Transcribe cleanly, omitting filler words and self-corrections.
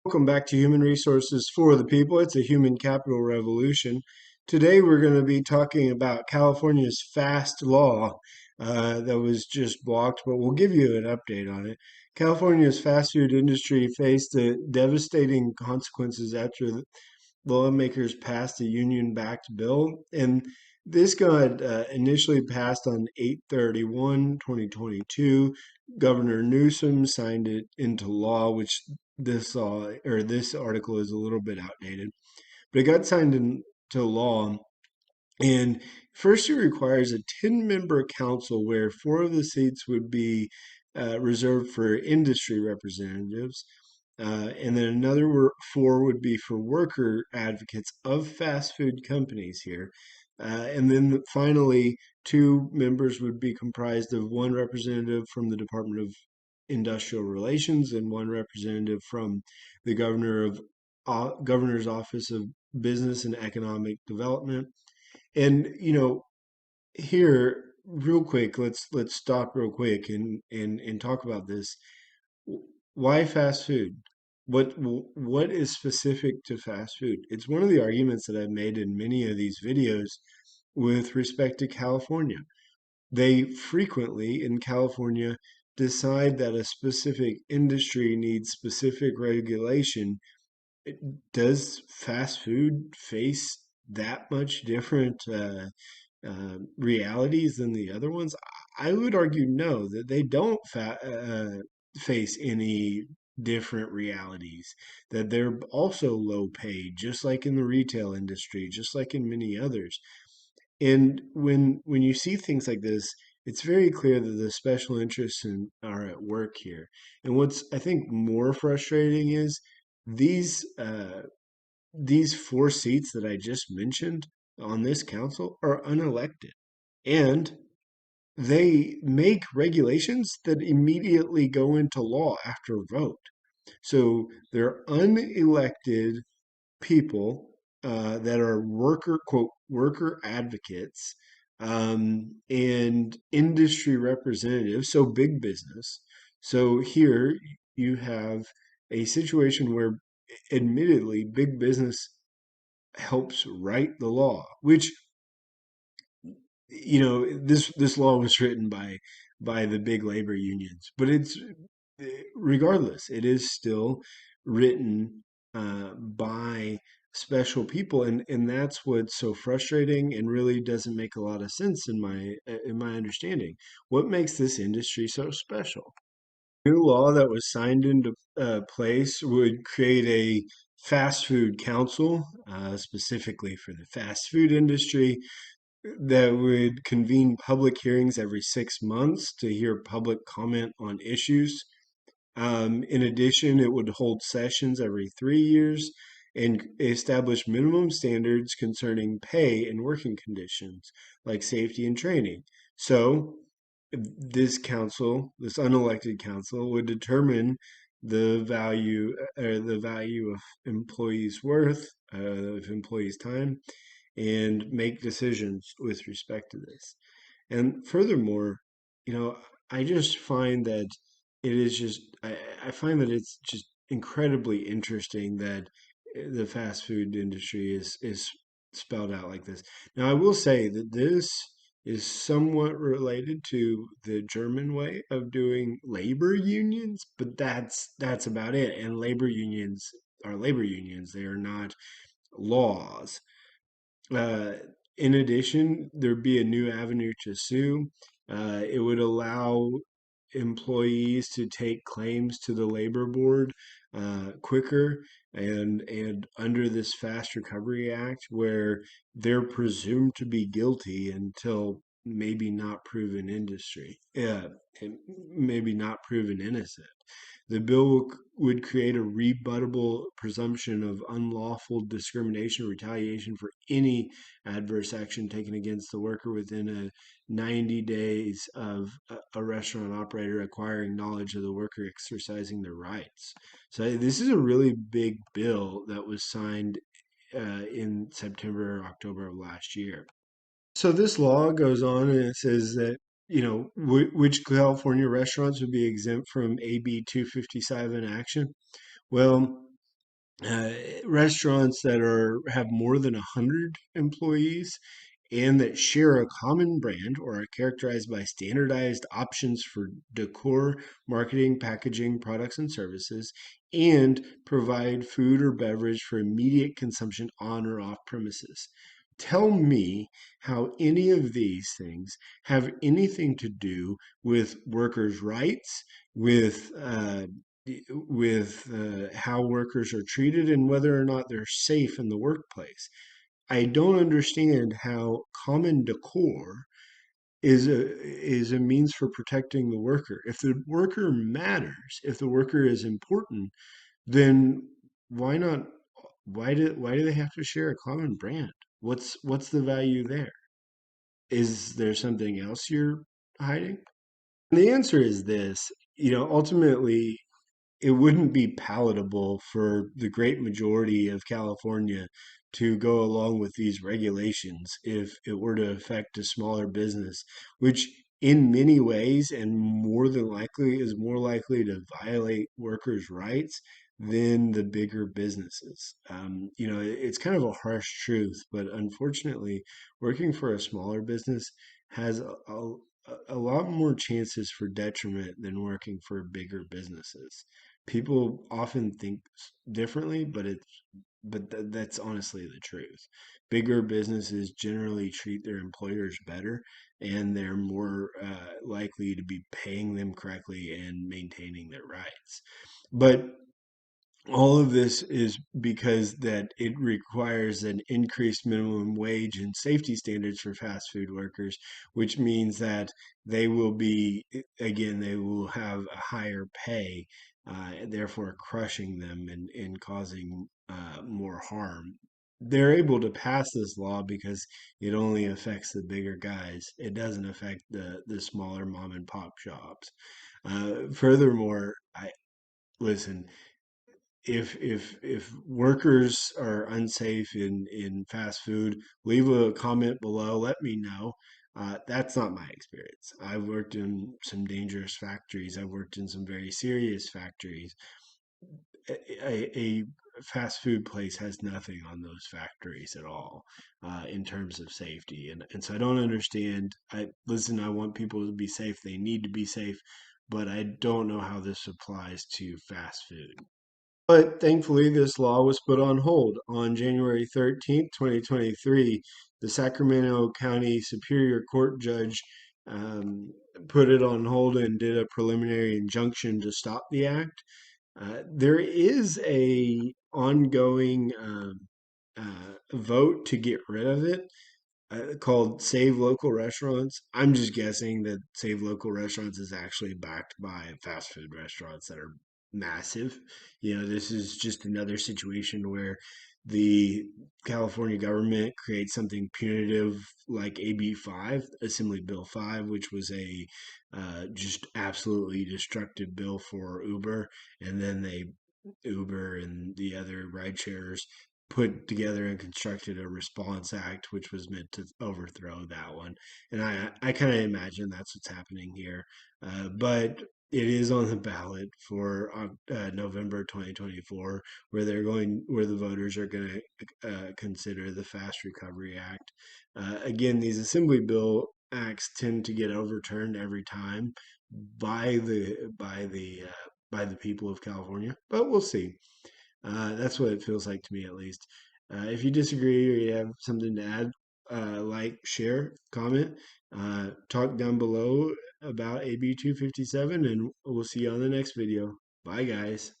Welcome back to Human Resources for the People. It's a human capital revolution. Today we're going to be talking about California's FAST law that was just blocked, but we'll give you an update on it. California's fast food industry faced the devastating consequences after the lawmakers passed a union-backed bill, and this got initially passed on 8/31/2022. Governor Newsom signed it into law, which this article is a little bit outdated, but it got signed into law. And first, it requires a 10-member council where four of the seats would be reserved for industry representatives. And then four would be for worker advocates of fast food companies here. And then finally, two members would be comprised of one representative from the Department of Industrial Relations and one representative from the governor's office of Business and Economic Development. And here real quick, let's stop real quick and talk about this. Why fast food? What is specific to fast food? It's one of the arguments that I've made in many of these videos with respect to California. They frequently in California decide that a specific industry needs specific regulation. Does fast food face that much different realities than the other ones? I would argue no, that they don't face any different realities, that they're also low paid, just like in the retail industry, just like in many others. And when you see things like this, it's very clear that the special interests are at work here. And what's I think more frustrating is these these four seats that I just mentioned on this council are unelected, and they make regulations that immediately go into law after a vote. So they're unelected people that are worker advocates and industry representatives, so big business. So here you have a situation where, admittedly, big business helps write the law, which this law was written by the big labor unions, but it's regardless, it is still written by special people, and that's what's so frustrating and really doesn't make a lot of sense in my understanding. What makes this industry so special? New law that was signed into place would create a fast food council, specifically for the fast food industry, that would convene public hearings every 6 months to hear public comment on issues. In addition, it would hold sessions every 3 years and establish minimum standards concerning pay and working conditions, like safety and training. So, this unelected council, would determine the value of employees' worth, of employees' time, and make decisions with respect to this. And furthermore, you know, I just find that I find that it's just incredibly interesting that the fast food industry is spelled out like this. Now, I will say that this is somewhat related to the German way of doing labor unions, but that's about it. And labor unions are labor unions. They are not laws. Uh, in addition, there'd be a new avenue to sue. It would allow employees to take claims to the labor board quicker, and under this Fast Recovery Act, where they're presumed to be guilty until maybe not proven and maybe not proven innocent. The bill would create a rebuttable presumption of unlawful discrimination or retaliation for any adverse action taken against the worker within 90 days of a restaurant operator acquiring knowledge of the worker exercising their rights. So this is a really big bill that was signed in September or October of last year. So this law goes on and it says that, which California restaurants would be exempt from AB 257 action. Well, uh, restaurants that are have more than 100 employees and that share a common brand or are characterized by standardized options for decor, marketing, packaging, products, and services, and provide food or beverage for immediate consumption on or off premises. Tell me how any of these things have anything to do with workers' rights, with how workers are treated, and whether or not they're safe in the workplace. I don't understand how common decor is a means for protecting the worker. If the worker matters, if the worker is important, then why not? Why do they have to share a common brand? What's the value there? Is there something else you're hiding? And the answer is this, ultimately it wouldn't be palatable for the great majority of California to go along with these regulations if it were to affect a smaller business, which in many ways and more than likely is more likely to violate workers' rights than the bigger businesses. It's kind of a harsh truth, but unfortunately, working for a smaller business has a lot more chances for detriment than working for bigger businesses. People often think differently, that's honestly the truth. Bigger businesses generally treat their employers better, and they're more likely to be paying them correctly and maintaining their rights. But all of this is because that it requires an increased minimum wage and safety standards for fast food workers, which means that they will have a higher pay, therefore crushing them and causing more harm. They're able to pass this law because it only affects the bigger guys. It doesn't affect the smaller mom and pop shops. Furthermore, I listen, if workers are unsafe in fast food, leave a comment below. Let me know. That's not my experience. I've worked in some dangerous factories. I've worked in some very serious factories. A fast food place has nothing on those factories at all in terms of safety, and so I don't understand. I want people to be safe. They need to be safe, but I don't know how this applies to fast food. But thankfully, this law was put on hold. On January 13th, 2023, the Sacramento County Superior Court judge um, put it on hold and did a preliminary injunction to stop the act. There is a ongoing vote to get rid of it called Save Local Restaurants. I'm just guessing that Save Local Restaurants is actually backed by fast food restaurants that are massive. This is just another situation where the California government creates something punitive like AB 5, Assembly Bill 5, which was a just absolutely destructive bill for Uber. And then Uber and the other ride shares put together and constructed a response act which was meant to overthrow that one. And I kind of imagine that's what's happening here. But it is on the ballot for November 2024, where the voters are going to consider the Fast Recovery Act. Again, these Assembly Bill acts tend to get overturned every time by the people of California, but we'll see. That's what it feels like to me, at least. If you disagree or you have something to add, like, share, comment, talk down below about AB 257, and we'll see you on the next video. Bye, guys.